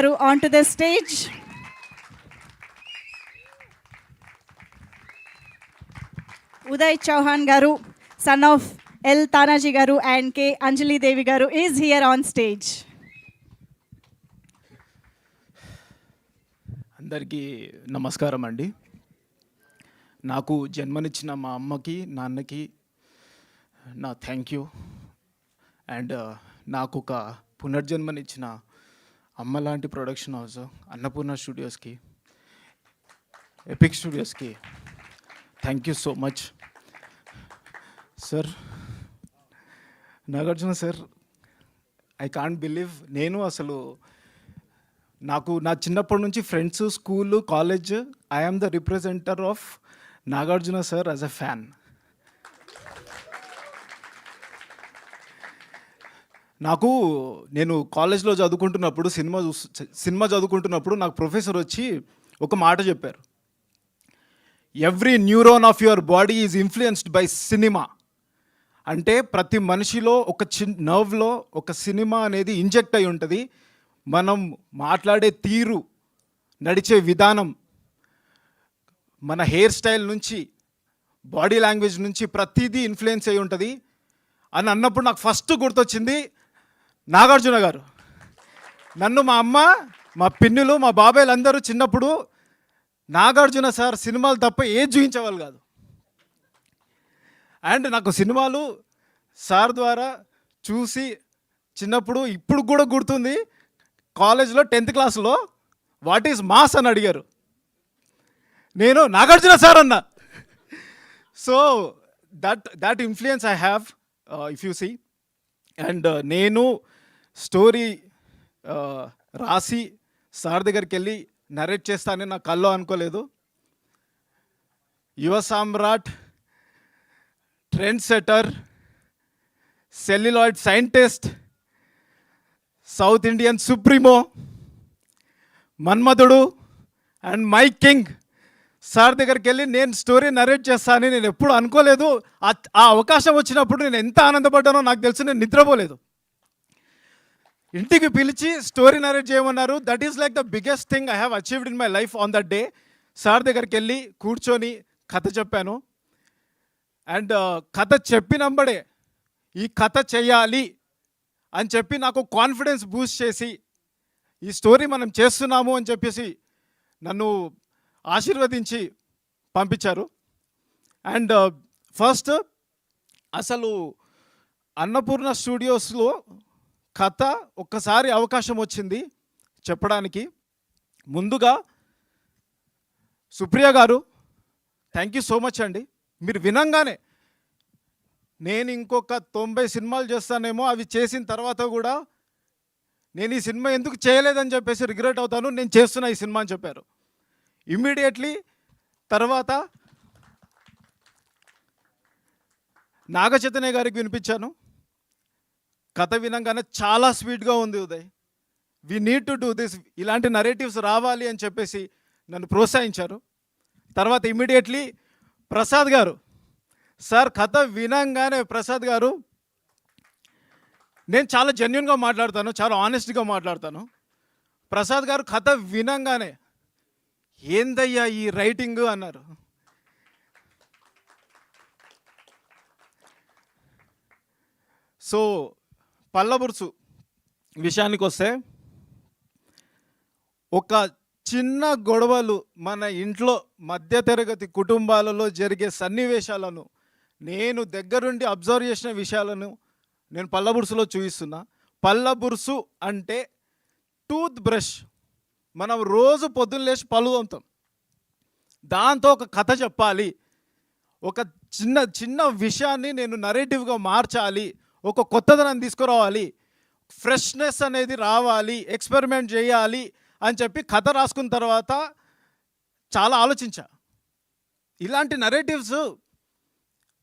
onto the stage. Uday Chauhan Garu, son of L. Tanaji Garu and K. Anjali Devi Garu is here on stage. అందరికీ నమస్కారం అండి. నాకు జన్మనిచ్చిన మా అమ్మకి నాన్నకి నా థ్యాంక్ యూ. అండ్ నాకు ఒక పునర్జన్మనిచ్చిన అమ్మ లాంటి ప్రొడక్షన్ హౌస్ అన్నపూర్ణ స్టూడియోస్కి, ఎపిక్ స్టూడియోస్కి thank you so much. Sir Nagarjuna sir, I can't believe, నేను అసలు నాకు నా చిన్నప్పటి నుంచి friends, school, college, I'm the representer of Nagarjuna sir as a fan. నేను కాలేజ్లో చదువుకుంటున్నప్పుడు సినిమా చదువుకుంటున్నప్పుడు నాకు ప్రొఫెసర్ వచ్చి ఒక మాట చెప్పారు, every neuron of your body is influenced by cinema. అంటే ప్రతి మనిషిలో ఒక నర్వ్లో ఒక సినిమా అనేది ఇంజెక్ట్ అయి ఉంటుంది. మనం మాట్లాడే తీరు, నడిచే విధానం, మన హెయిర్ స్టైల్ నుంచి, బాడీ లాంగ్వేజ్ నుంచి ప్రతిదీ ఇన్ఫ్లుయెన్స్ అయి ఉంటుంది అని అన్నప్పుడు నాకు ఫస్ట్ గుర్తొచ్చింది నాగార్జున గారు. నన్ను మా అమ్మ, మా పిన్నులు, మా బాబాయ్లు అందరూ చిన్నప్పుడు నాగార్జున సార్ సినిమాలు తప్ప ఏది చూపించేవాళ్ళు కాదు. అండ్ నాకు సినిమాలు సార్ ద్వారా చూసి చిన్నప్పుడు, ఇప్పుడు కూడా గుర్తుంది, కాలేజ్లో 10th క్లాస్లో వాట్ ఈజ్ మాస్ అని అడిగారు, నేను నాగార్జున సార్ అన్నా. So that influence I have if you see. And నేను స్టోరీ రాసి సార్ దగ్గరికి వెళ్ళి నరేట్ చేస్తానని నా కల్లో అనుకోలేదు. Yuva Samrat, trend setter, celluloid scientist, south Indian supremo, Manmadhudu and my king sir దగ్గరికి వెళ్ళి నేను స్టోరీ నరేట్ చేస్తానని నేను ఎప్పుడు అనుకోలేదు. ఆ అవకాశం వచ్చినప్పుడు నేను ఎంత ఆనందపడ్డానో నాకు తెలుసు. నేను నిద్రపోలేదు. ఇంటికి పిలిచి స్టోరీ నరేట్ చేయమన్నారు. That is like the biggest thing I have achieved in my life on that day. Sir దగ్గరికి వెళ్ళి కూర్చొని కథ చెప్పాను. అండ్ కథ చెప్పినంబడే ఈ కథ చెయ్యాలి అని చెప్పి నాకు కాన్ఫిడెన్స్ బూస్ట్ చేసి ఈ స్టోరీ మనం చేస్తున్నాము అని చెప్పేసి నన్ను ఆశీర్వదించి పంపించారు. అండ్ ఫస్ట్ అసలు అన్నపూర్ణ స్టూడియోస్లో కథ ఒక్కసారి అవకాశం వచ్చింది చెప్పడానికి. ముందుగా సుప్రియ గారు, థ్యాంక్ యూ సో మచ్ అండి. మీరు వినంగానే నేను ఇంకొక 90 సినిమాలు చేస్తానేమో, అవి చేసిన తర్వాత కూడా నేను ఈ సినిమా ఎందుకు చేయలేదని చెప్పేసి రిగ్రెట్ అవుతాను, నేను చేస్తున్నా ఈ సినిమా అని చెప్పారు. ఇమ్మీడియట్లీ తర్వాత నాగ చైతన్య గారికి వినిపించాను. కథ వినంగానే చాలా స్వీట్గా ఉంది Uday, we need to do this, ఇలాంటి నరేటివ్స్ రావాలి అని చెప్పేసి నన్ను ప్రోత్సహించారు. తర్వాత ఇమ్మీడియట్లీ ప్రసాద్ గారు, సార్ కథ వినంగానే ప్రసాద్ గారు, నేను చాలా జెన్యున్గా మాట్లాడతాను, చాలా ఆనెస్ట్గా మాట్లాడతాను. ప్రసాద్ గారు కథ వినంగానే ఏందయ్యా ఈ రైటింగ్ అన్నారు. సో పల్లబురుసు విషయానికి వస్తే, ఒక చిన్న గొడవలు మన ఇంట్లో మధ్యతరగతి కుటుంబాలలో జరిగే సన్నివేశాలను నేను దగ్గరుండి అబ్జర్వ్ చేసిన విషయాలను నేను పల్లబురుసులో చూపిస్తున్నా. పల్లబురుసు అంటే టూత్ బ్రష్. మనం రోజు పొద్దున్న లేచి పళ్ళు తోముతాం, దాంతో ఒక కథ చెప్పాలి, ఒక చిన్న చిన్న విషయాన్ని నేను నరేటివ్గా మార్చాలి, ఒక కొత్తదనం తీసుకురావాలి, ఫ్రెష్నెస్ అనేది రావాలి, ఎక్స్పెరిమెంట్ చేయాలి అని చెప్పి కథ రాసుకున్న తర్వాత చాలా ఆలోచించా, ఇలాంటి నరేటివ్స్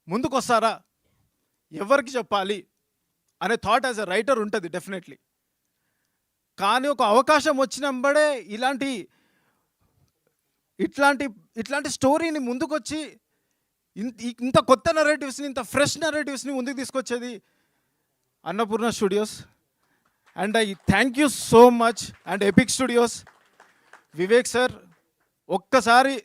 ముందుకు వస్తారా, ఎవరికి చెప్పాలి అనే థాట్ యాజ్ ఎ రైటర్ ఉంటుంది డెఫినెట్లీ. కానీ ఒక అవకాశం వచ్చినంబడే ఇట్లాంటి స్టోరీని ముందుకొచ్చి ఇంత కొత్త నరేటివ్స్ని, ఇంత ఫ్రెష్ నరేటివ్స్ని ముందుకు తీసుకొచ్చేది Annapurna studios. And I thank you so much and epic studios Vivek sir ఒక్కసారి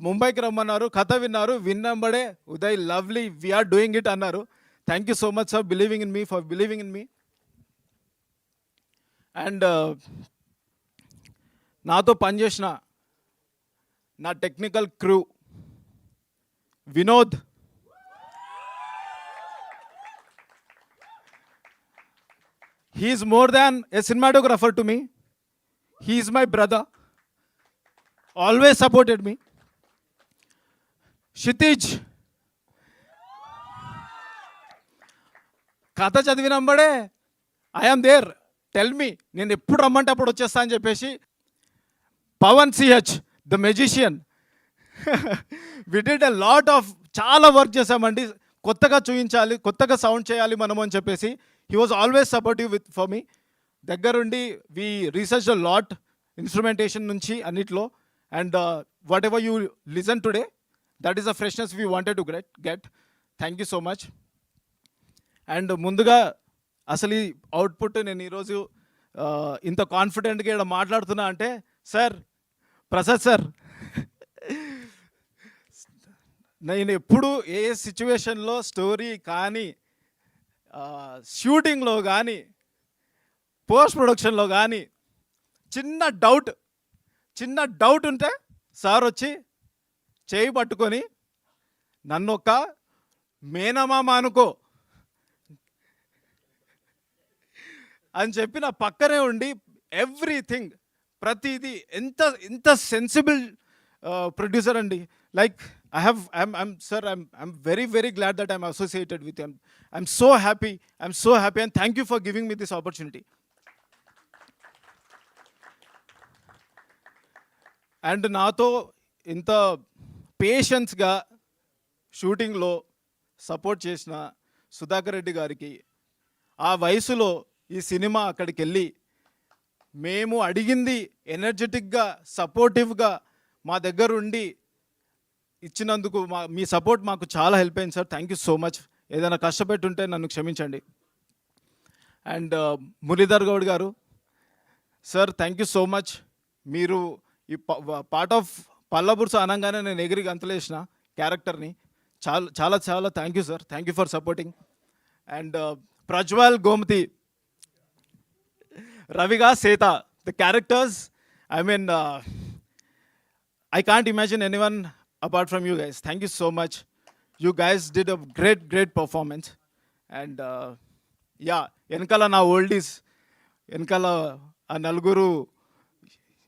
ముంబైకి రమ్మన్నారు, కథ విన్నారు, విన్నబడే Uday lovely we're doing it అన్నారు. Thank you so much sir believing in me, for believing in me. And నాతో పనిచేసిన నా technical crew Vinod, he is more than a cinematographer to me. He is my brother, always supported me. Kshitij, కథ చదివినంబడే I am there, tell me, నేను ఎప్పుడు రమ్మంటే అప్పుడు వచ్చేస్తా అని చెప్పేసి. Pavan CH the magician, we did a lot of, చాలా వర్క్ చేసామండి, కొత్తగా చూపించాలి, కొత్తగా సౌండ్ చేయాలి మనము అని చెప్పేసి. He was always supportive with for me. దగ్గరుండి we research a lot, instrumentation నుంచి అన్నిట్లో. And whatever you listen today, that is the freshness we wanted to get. Thank you so much. And ముందుగా అసలు ఈ output నేను ఈరోజు ఇంత కాన్ఫిడెంట్గా ఇక్కడ మాట్లాడుతున్నా అంటే సార్, ప్రసాద్ సార్, నేను ఎప్పుడు ఏ సిచ్యువేషన్లో స్టోరీ కానీ, షూటింగ్లో కానీ, పోస్ట్ ప్రొడక్షన్లో కానీ చిన్న డౌట్ ఉంటే సార్ వచ్చి చేయి పట్టుకొని నన్ను ఒక మేనమామ అనుకో అని చెప్పి నా పక్కనే ఉండి ఎవ్రీథింగ్, ప్రతిదీ, ఎంత సెన్సిబుల్ ప్రొడ్యూసర్ అండి. Like I'm very, very glad that I'm associated with him. I'm so happy, and thank you for giving me this opportunity. And నాతో ఇంత పేషెన్స్గా షూటింగ్లో సపోర్ట్ చేసిన సుధాకర్ రెడ్డి గారికి, ఆ వయసులో ఈ సినిమా అక్కడికి వెళ్ళి మేము అడిగింది ఎనర్జెటిక్గా, సపోర్టివ్గా మా దగ్గర ఉండి ఇచ్చినందుకు మీ సపోర్ట్ మాకు చాలా హెల్ప్ అయింది sir. Thank you so much. ఏదైనా కష్టపెట్టుంటే నన్ను క్షమించండి. అండ్ మురళీధర్ గౌడ్ గారు sir, thank you so much. మీరు ఈ పార్ట్ ఆఫ్ పల్లబుర్స అనగానే నేను ఎగిరి గంతలేసిన క్యారెక్టర్ని. చాలా thank you sir. Thank you for supporting. And Prajwal Gomathi, రవిగా సేత, the characters, I mean I can't imagine anyone apart from you guys. Thank you so much. You guys did a great performance. And వెనకాల నా oldies, వెనకాల ఆ నలుగురు,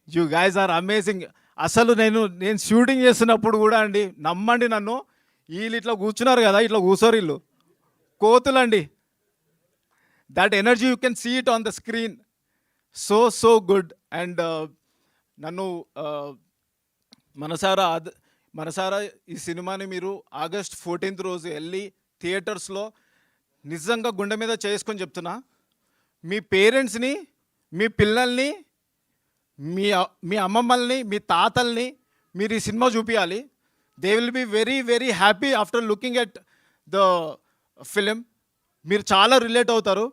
you guys are amazing. అసలు నేను shooting చేస్తున్నప్పుడు కూడా అండి, నమ్మండి నన్ను, వీళ్ళు ఇట్లా కూర్చున్నారు కదా, ఇట్లా కూర్చోరు, వీళ్ళు కోతులండి. That energy you can see it on the screen. So good. And నన్ను మనసారా ఈ సినిమాని మీరు August 14th రోజు వెళ్ళి థియేటర్స్లో నిజంగా గుండె మీద చేసుకొని చెప్తున్నా, మీ పేరెంట్స్ని, మీ పిల్లల్ని, మీ అమ్మమ్మల్ని, మీ తాతల్ని మీరు ఈ సినిమా చూపించాలి. They will be very, very happy after looking at the film. మీరు చాలా రిలేట్ అవుతారు.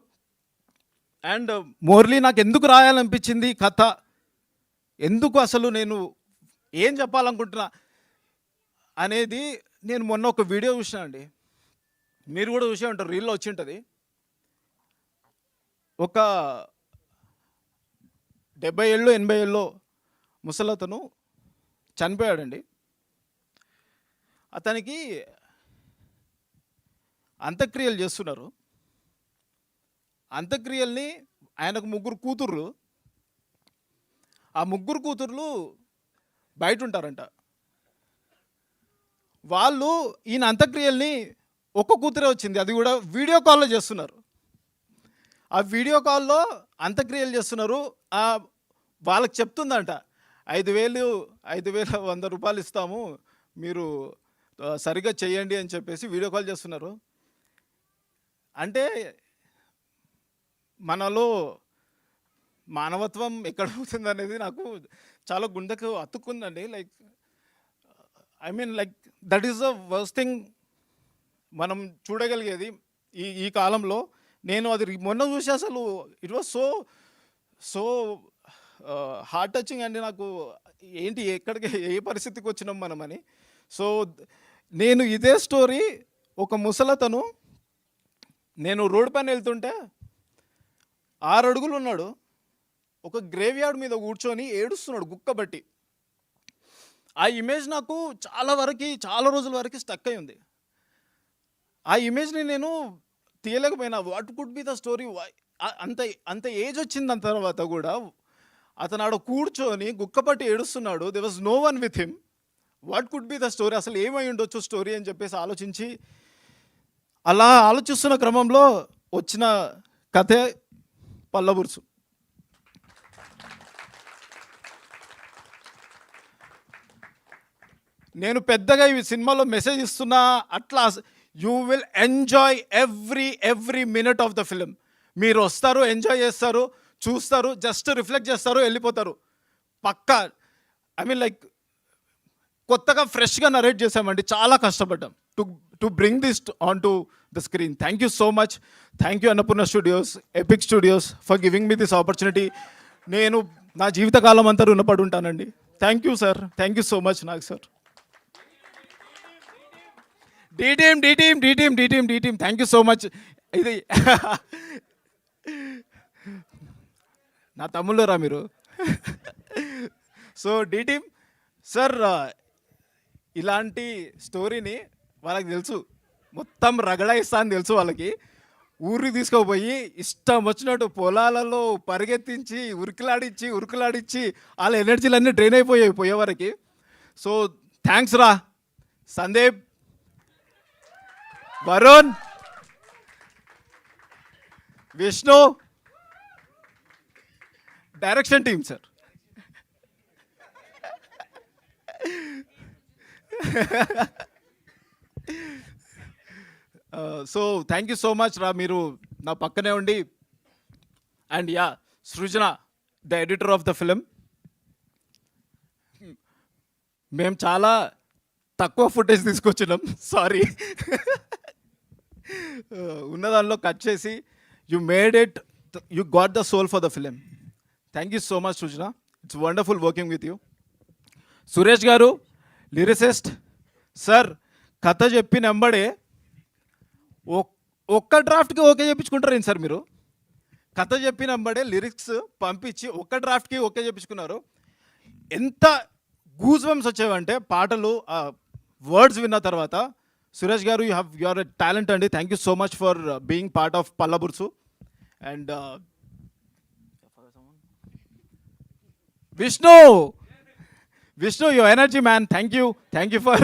అండ్ మోర్లీ నాకు ఎందుకు రాయాలనిపించింది కథ, ఎందుకు అసలు నేను ఏం చెప్పాలనుకుంటున్నా అనేది, నేను మొన్న ఒక వీడియో చూసినా అండి, మీరు కూడా చూసే ఉంటారు, రీల్లో వచ్చి ఉంటుంది. ఒక 70 ఏళ్ళు 80 ఏళ్ళు ముసలతను చనిపోయాడండి. అతనికి అంత్యక్రియలు చేస్తున్నారు. అంత్యక్రియల్ని ఆయనకు 3 కూతుర్లు, ఆ 3 కూతుర్లు బయట ఉంటారంట. వాళ్ళు ఈయన అంత్యక్రియల్ని, ఒక్క కూతురే వచ్చింది, అది కూడా వీడియో కాల్లో చేస్తున్నారు. ఆ వీడియో కాల్లో అంత్యక్రియలు చేస్తున్నారు. వాళ్ళకి చెప్తుందంట, 5,100 రూపాయలు ఇస్తాము, మీరు సరిగ్గా చేయండి అని చెప్పేసి వీడియో కాల్ చేస్తున్నారు. అంటే మనలో మానవత్వం ఎక్కడ అవుతుంది అనేది నాకు చాలా గుండెకు అతుక్కుందండి. Like I mean like that is the worst thing మనం చూడగలిగేది ఈ కాలంలో. నేను అది మొన్న చూసి అసలు it was so so heart touching అండి. నాకు ఏంటి ఎక్కడికి ఏ పరిస్థితికి వచ్చినాం మనమని. సో నేను ఇదే స్టోరీ ఒక ముసలతను, నేను రోడ్ పైన వెళ్తుంటే 6 అడుగులు ఉన్నాడు, ఒక గ్రేవ్ యార్డ్ మీద కూర్చొని ఏడుస్తున్నాడు గుక్కబట్టి. ఆ ఇమేజ్ నాకు చాలా రోజుల వరకు స్టక్ అయి ఉంది. ఆ ఇమేజ్ని నేను తీయలేకపోయినా. What could be the story? అంత అంత ఏజ్ వచ్చిన దాని తర్వాత కూడా అతను ఆడ కూర్చొని గుక్కపట్టి ఏడుస్తున్నాడు. There was no one with him. What could be the story? అసలు ఏమై ఉండొచ్చు స్టోరీ అని చెప్పేసి ఆలోచించి, అలా ఆలోచిస్తున్న క్రమంలో వచ్చిన కథే పల్లబురుసు. నేను పెద్దగా ఈ సినిమాలో మెసేజ్ ఇస్తున్నా అట్లా, you will enjoy every minute of the film. మీరు వస్తారు, ఎంజాయ్ చేస్తారు, చూస్తారు, జస్ట్ రిఫ్లెక్ట్ చేస్తారు, వెళ్ళిపోతారు పక్కా. ఐ మీన్ లైక్ కొత్తగా ఫ్రెష్గా నరేట్ చేసామండి. చాలా కష్టపడ్డాం to bring this on to the screen. Thank you so much. Thank you Annapurna studios, epic studios for giving me this opportunity. నేను నా జీవితకాలం అంతా రుణపడి ఉంటానండి. Thank you sir. Thank you so much నాకు సార్. డి థ్యాంక్ యూ సో మచ్. ఇది నా తమ్ముళ్ళరా మీరు. సో డి టీమ్ సార్, ఇలాంటి స్టోరీని వాళ్ళకి తెలుసు, మొత్తం రగడాయిస్తా అని తెలుసు వాళ్ళకి. ఊరికి తీసుకుపోయి ఇష్టం వచ్చినట్టు పొలాలలో పరిగెత్తించి ఉరుకులాడించి వాళ్ళ ఎనర్జీలన్నీ డ్రైన్ అయిపోయాయి పోయేవరకు. సో థ్యాంక్స్ రా Sandeep, Varun, Vishnu, direction team sir. So thank you so much రా, మీరు నా పక్కనే ఉండి. And yeah, Srujana the editor of the film. మేము చాలా తక్కువ ఫుటేజ్ తీసుకొచ్చినాం, సారీ. ఉన్నదానిలో కట్ చేసి you made it, you got the soul for the film. Thank you so much Srujana. It's wonderful working with you. Suresh garu lyricist sir, కథ చెప్పిన వెంబడే ఒక్క డ్రాఫ్ట్కి ఓకే చేయించుకుంటారు ఏంటి సార్ మీరు? కథ చెప్పిన వెంబడే లిరిక్స్ పంపించి ఒక్క డ్రాఫ్ట్కి ఓకే చేయించుకున్నారు. ఎంత గూజ్ బంప్స్ వచ్చేవంటే పాటలు వర్డ్స్ విన్న తర్వాత. Suresh garu, you are a talent అండి. Thank you so much for being part of పల్లబురుసు. And Vishnu, your energy man, thank you for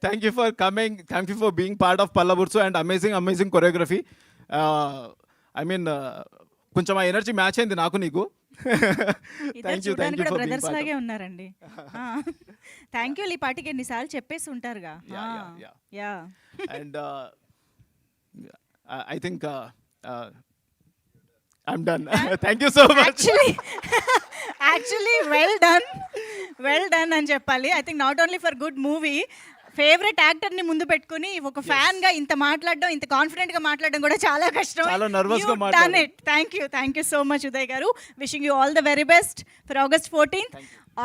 thank you for coming, thank you for being part of Pallabutsu and amazing choreography. I mean కొంచెం ఆ energy match అయింది నాకు నీకు. Thank you for brothers లాగే ఉన్నారండి. Thank you. ఈ పాటికి ఎన్నిసార్లు చెప్పేసి ఉంటారుగా. Yeah. And I think I'm done. Thank you so much. Actually, well done అని చెప్పాలి. I think not only for good movie, favourite యాక్టర్ని ముందు పెట్టుకుని ఒక ఫ్యాన్గా ఇంత మాట్లాడడం, ఇంత కాన్ఫిడెంట్గా మాట్లాడడం కూడా చాలా కష్టం. చాలా నర్వస్గా మాట్లాడాను. Thank you so much Uday garu. Wishing you all the very best for August 14th.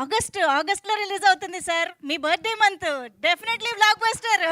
ఆగస్ట్లో రిలీజ్ అవుతుంది సార్, మీ birthday month. Definitely block buster.